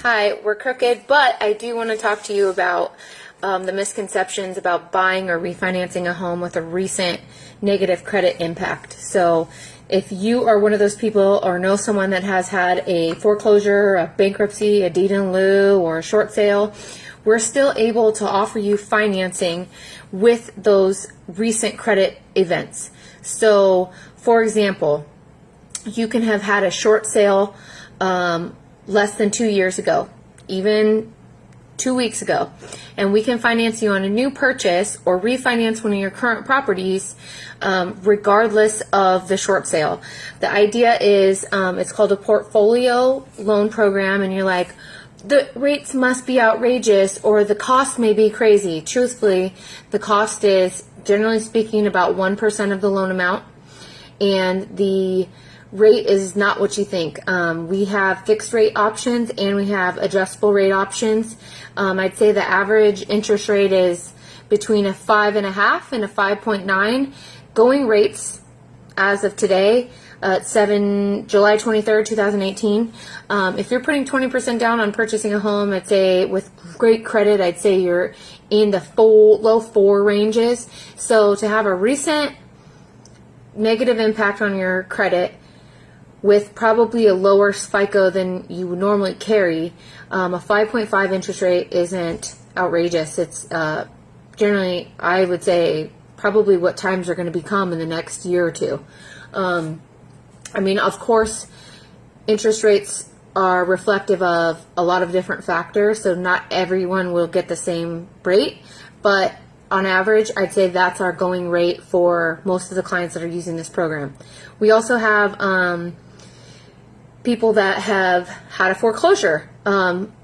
Hi, we're crooked, but I do want to talk to you about the misconceptions about buying or refinancing a home with a recent negative credit impact. So if you are one of those people or know someone that has had a foreclosure, a bankruptcy, a deed in lieu, or a short sale, we're still able to offer you financing with those recent credit events. So, for example, you can have had a short sale less than 2 years ago, even 2 weeks ago, and we can finance you on a new purchase or refinance one of your current properties regardless of the short sale. The idea is it's called a portfolio loan program, and you're like, the rates must be outrageous or the cost may be crazy. Truthfully, the cost is, generally speaking, about 1% of the loan amount, and the rate is not what you think. We have fixed rate options and we have adjustable rate options. I'd say the average interest rate is between a 5.5 and a 5.9. Going rates as of today, July 23rd, 2018. If you're putting 20% down on purchasing a home, I'd say with great credit, I'd say you're in the low 4 ranges. So to have a recent negative impact on your credit with probably a lower FICO than you would normally carry, a 5.5 interest rate isn't outrageous. It's generally, I would say, probably what times are going to become in the next year or two. I mean, of course, interest rates are reflective of a lot of different factors, so not everyone will get the same rate, but on average, I'd say that's our going rate for most of the clients that are using this program. We also have people that have had a foreclosure.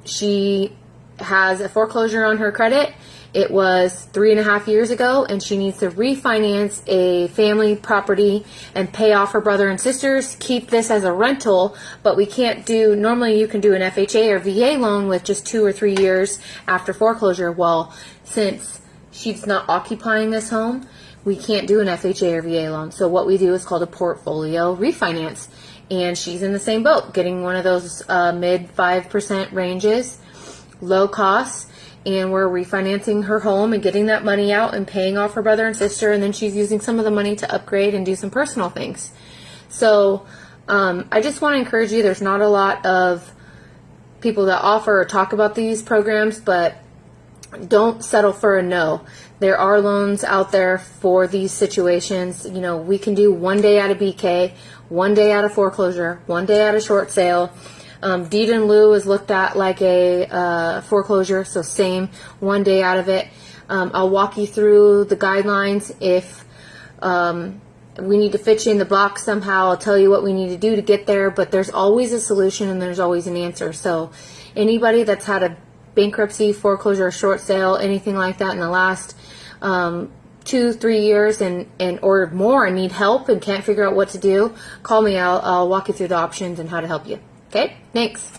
She has a foreclosure on her credit. It was 3.5 years ago, and she needs to refinance a family property and pay off her brother and sisters, keep this as a rental, but we can't do, normally you can do an FHA or VA loan with just 2 or 3 years after foreclosure. Well, since she's not occupying this home, we can't do an FHA or VA loan. So what we do is called a portfolio refinance. And she's in the same boat, getting one of those mid 5% ranges, low costs, and we're refinancing her home and getting that money out and paying off her brother and sister, and then she's using some of the money to upgrade and do some personal things. So I just want to encourage you, there's not a lot of people that offer or talk about these programs, but don't settle for a no. There are loans out there for these situations. You know, we can do 1 day out of BK, 1 day out of foreclosure, 1 day out of short sale. Deed in lieu is looked at like a foreclosure, so same, 1 day out of it. I'll walk you through the guidelines. If we need to fit you in the box somehow, I'll tell you what we need to do to get there, but there's always a solution and there's always an answer. So anybody that's had a bankruptcy, foreclosure, short sale, anything like that in the last 2-3 years and or more and need help and can't figure out what to do, call me. I'll walk you through the options and how to help you. Okay? Thanks.